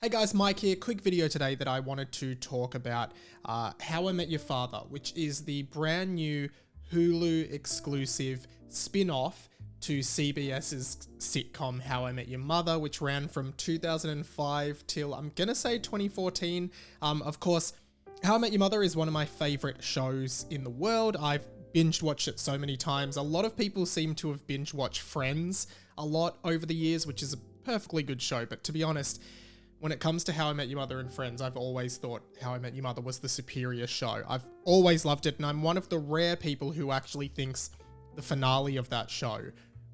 Hey guys, Mike here. Quick video today that I wanted to talk about How I Met Your Father, which is the brand new Hulu exclusive spin-off to CBS's sitcom How I Met Your Mother, which ran from 2005 till I'm gonna say 2014. Of course, How I Met Your Mother is one of my favorite shows in the world. I've binge watched it so many times. A lot of people seem to have binge watched Friends a lot over the years, which is a perfectly good show, but to be honest, when it comes to How I Met Your Mother and Friends, I've always thought How I Met Your Mother was the superior show. I've always loved it, and I'm one of the rare people who actually thinks the finale of that show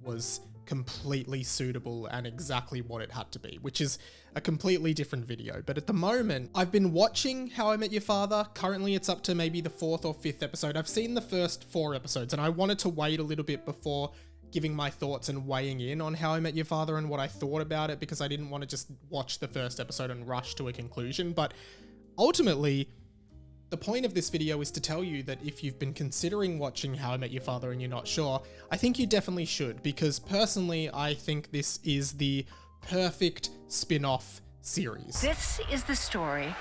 was completely suitable and exactly what it had to be, which is a completely different video. But at the moment, I've been watching How I Met Your Father. Currently, it's up to maybe the 4th or 5th episode. I've seen the first 4 episodes, and I wanted to wait a little bit before giving my thoughts and weighing in on How I Met Your Father and what I thought about it, because I didn't want to just watch the first episode and rush to a conclusion. But ultimately, the point of this video is to tell you that if you've been considering watching How I Met Your Father and you're not sure, I think you definitely should, because personally, I think this is the perfect spin-off series. This is the story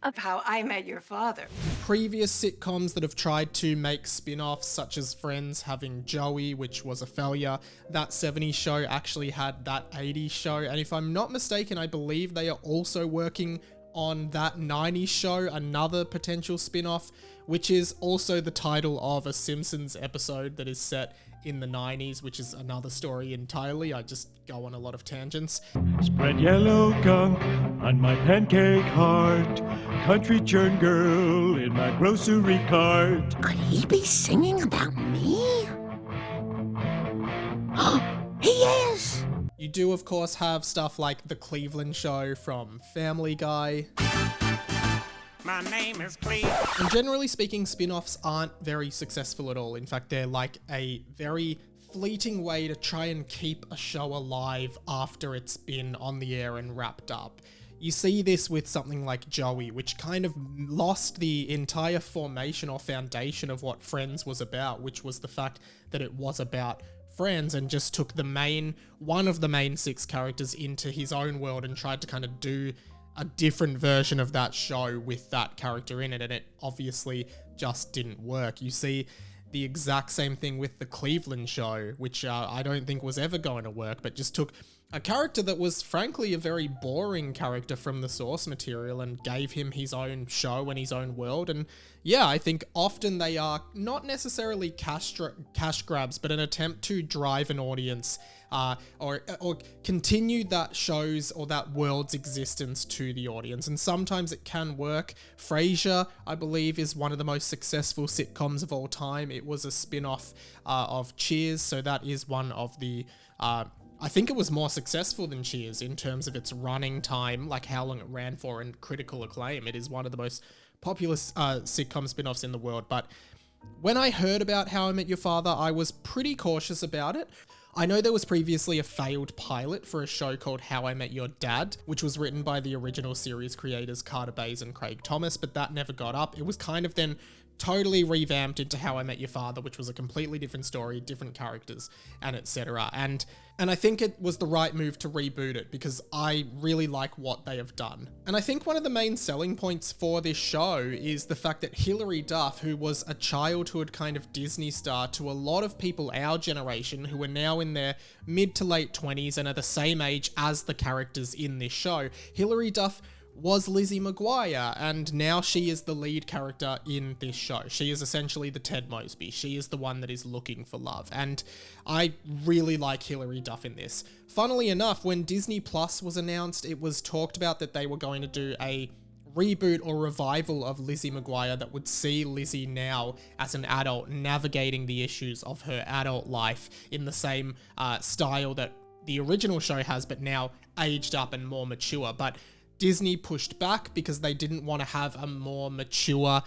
of How I Met Your Father. Previous sitcoms that have tried to make spin-offs, such as Friends having Joey, which was a failure. That 70s show actually had that 80s show, and if I'm not mistaken, I believe they are also working on that 90s show, another potential spin-off, which is also the title of a Simpsons episode that is set in the 90s, which is another story entirely. I just go on a lot of tangents. Spread yellow gunk on my pancake heart, country churn girl in my grocery cart. Could he be singing about me? He is! You do, of course, have stuff like The Cleveland Show from Family Guy. My name is Cleve. And generally speaking, spin-offs aren't very successful at all. In fact, they're like a very fleeting way to try and keep a show alive after it's been on the air and wrapped up. You see this with something like Joey, which kind of lost the entire formation or foundation of what Friends was about, which was the fact that it was about friends, and just took one of the main 6 characters into his own world and tried to kind of do a different version of that show with that character in it, and it obviously just didn't work. You see the exact same thing with The Cleveland Show, which I don't think was ever going to work, but just took a character that was frankly a very boring character from the source material and gave him his own show and his own world. And yeah, I think often they are not necessarily cash grabs, but an attempt to drive an audience or continue that show's or that world's existence to the audience. And sometimes it can work. Frasier, I believe, is one of the most successful sitcoms of all time. It was a spin-off of Cheers, so that is one of the I think it was more successful than Cheers in terms of its running time, like how long it ran for, and critical acclaim. It is one of the most popular sitcom spin-offs in the world. But when I heard about How I Met Your Father, I was pretty cautious about it. I know there was previously a failed pilot for a show called How I Met Your Dad, which was written by the original series creators Carter Bays and Craig Thomas, but that never got up. It was kind of then totally revamped into How I Met Your Father, which was a completely different story, different characters, and etc. And I think it was the right move to reboot it, because I really like what they have done. And I think one of the main selling points for this show is the fact that Hilary Duff, who was a childhood kind of Disney star to a lot of people our generation who are now in their mid to late 20s and are the same age as the characters in this show, Hilary Duff was Lizzie McGuire, and now she is the lead character in this show. She is essentially the Ted Mosby. She is the one that is looking for love, and I really like Hilary Duff in this. Funnily enough, when Disney Plus was announced, it was talked about that they were going to do a reboot or revival of Lizzie McGuire that would see Lizzie now as an adult navigating the issues of her adult life in the same style that the original show has, but now aged up and more mature. But Disney pushed back because they didn't want to have a more mature,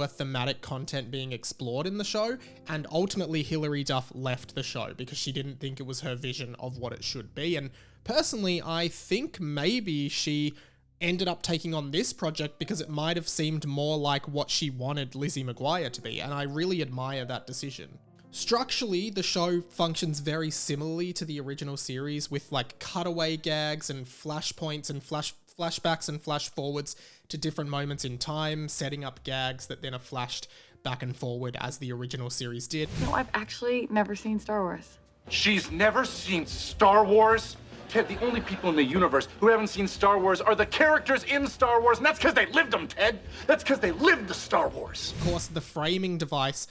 thematic content being explored in the show, and ultimately Hilary Duff left the show because she didn't think it was her vision of what it should be. And personally, I think maybe she ended up taking on this project because it might have seemed more like what she wanted Lizzie McGuire to be, and I really admire that decision. Structurally, the show functions very similarly to the original series with like cutaway gags and flashpoints and flashbacks and flash forwards to different moments in time, setting up gags that then are flashed back and forward as the original series did. No, I've actually never seen Star Wars. She's never seen Star Wars? Ted, the only people in the universe who haven't seen Star Wars are the characters in Star Wars, and that's because they lived them, Ted. That's because they lived the Star Wars. Of course, the framing device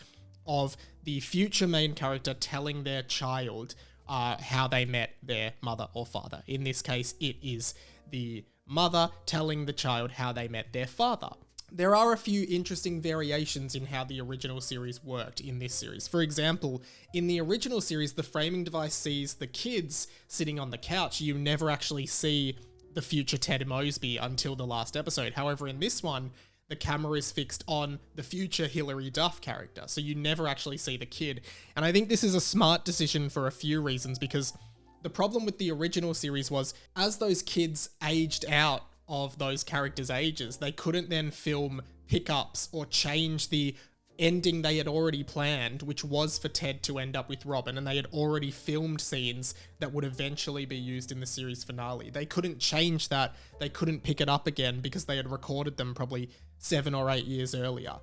of the future main character telling their child how they met their mother or father. In this case, it is the mother telling the child how they met their father. There are a few interesting variations in how the original series worked in this series. For example, in the original series, the framing device sees the kids sitting on the couch. You never actually see the future Ted Mosby until the last episode. However, in this one, the camera is fixed on the future Hilary Duff character, so you never actually see the kid. And I think this is a smart decision for a few reasons, because the problem with the original series was, as those kids aged out of those characters' ages, they couldn't then film pickups or change the ending they had already planned, which was for Ted to end up with Robin, and they had already filmed scenes that would eventually be used in the series finale. They couldn't change that. They couldn't pick it up again because they had recorded them probably 7 or 8 years earlier.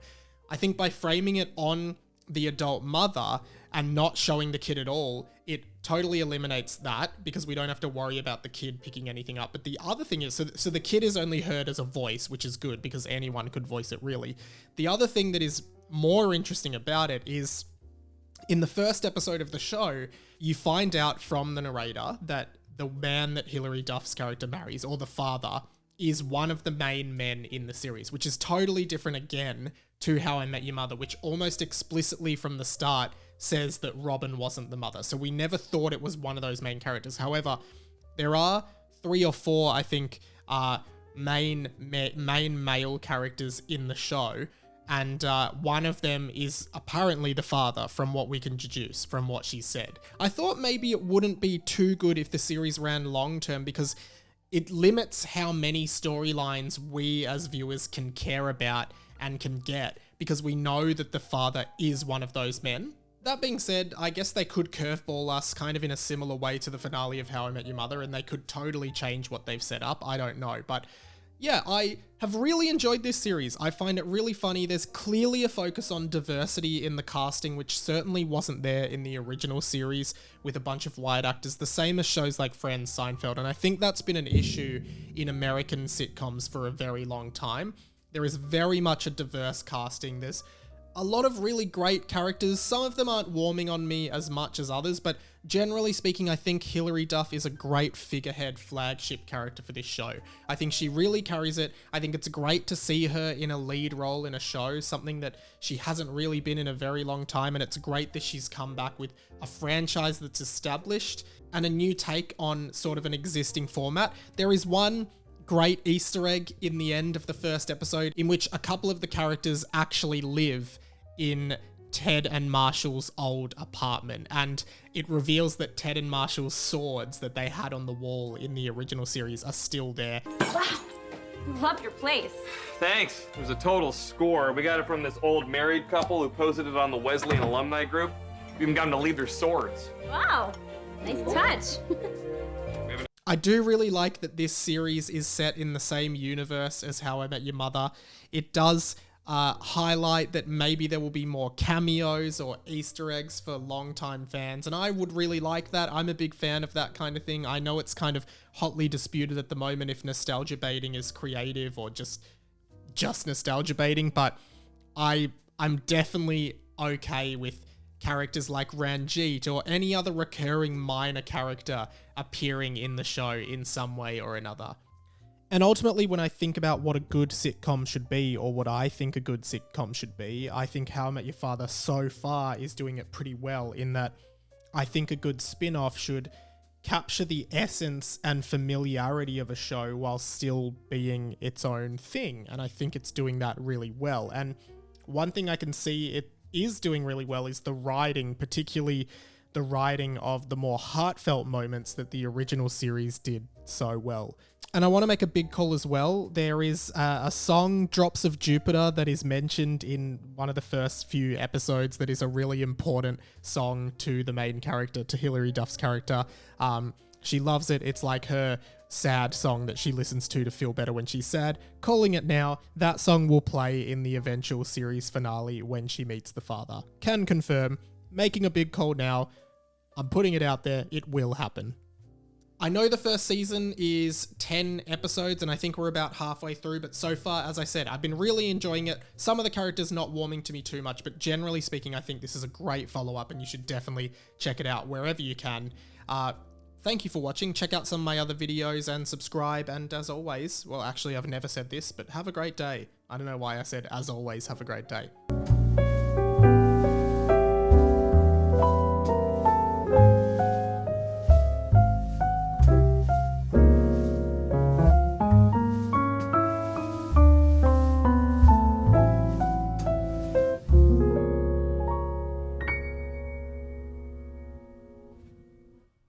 I think by framing it on the adult mother and not showing the kid at all, it totally eliminates that because we don't have to worry about the kid picking anything up. But the other thing is, so the kid is only heard as a voice, which is good because anyone could voice it really. The other thing that is more interesting about it is, in the first episode of the show, you find out from the narrator that the man that Hilary Duff's character marries, or the father, is one of the main men in the series, which is totally different again to How I Met Your Mother, which almost explicitly from the start says that Robin wasn't the mother. So we never thought it was one of those main characters. However, there are 3 or 4, I think, main male characters in the show, and one of them is apparently the father, from what we can deduce from what she said. I thought maybe it wouldn't be too good if the series ran long term, because it limits how many storylines we as viewers can care about and can get, because we know that the father is one of those men. That being said, I guess they could curveball us kind of in a similar way to the finale of How I Met Your Mother, and they could totally change what they've set up. I don't know, but yeah, I have really enjoyed this series. I find it really funny. There's clearly a focus on diversity in the casting, which certainly wasn't there in the original series with a bunch of white actors, the same as shows like Friends, Seinfeld, and I think that's been an issue in American sitcoms for a very long time. There is very much a diverse casting. There's a lot of really great characters. Some of them aren't warming on me as much as others, but generally speaking, I think Hilary Duff is a great figurehead flagship character for this show. I think she really carries it. I think it's great to see her in a lead role in a show, something that she hasn't really been in a very long time, and it's great that she's come back with a franchise that's established and a new take on sort of an existing format. There is one great Easter egg in the end of the first episode in which a couple of the characters actually live in Ted and Marshall's old apartment, and it reveals that Ted and Marshall's swords that they had on the wall in the original series are still there. Wow, love your place. Thanks. It was a total score. We got it from this old married couple who posted it on the Wesleyan alumni group. We even got them to leave their swords. Wow, nice touch. I do really like that this series is set in the same universe as How I Met Your Mother. It does highlight that maybe there will be more cameos or Easter eggs for longtime fans, and I would really like that. I'm a big fan of that kind of thing. I know it's kind of hotly disputed at the moment if nostalgia baiting is creative or just nostalgia baiting, but I'm definitely okay with characters like Ranjit or any other recurring minor character appearing in the show in some way or another. And ultimately, when I think about what a good sitcom should be, or what I think a good sitcom should be, I think How I Met Your Father so far is doing it pretty well, in that I think a good spin-off should capture the essence and familiarity of a show while still being its own thing. And I think it's doing that really well. And one thing I can see it is doing really well is the writing, particularly the writing of the more heartfelt moments that the original series did so well. And I want to make a big call as well. There is a song, Drops of Jupiter, that is mentioned in one of the first few episodes that is a really important song to the main character, to Hilary Duff's character. She loves it. It's like her sad song that she listens to feel better when she's sad. Calling it now, that song will play in the eventual series finale when she meets the father. Can confirm, making a big call now. I'm putting it out there, it will happen. I know the first season is 10 episodes and I think we're about halfway through, but so far, as I said, I've been really enjoying it. Some of the characters not warming to me too much, but generally speaking, I think this is a great follow-up and you should definitely check it out wherever you can. Thank you for watching. Check out some of my other videos and subscribe. And as always, well, actually, I've never said this, but have a great day. I don't know why I said, as always, have a great day.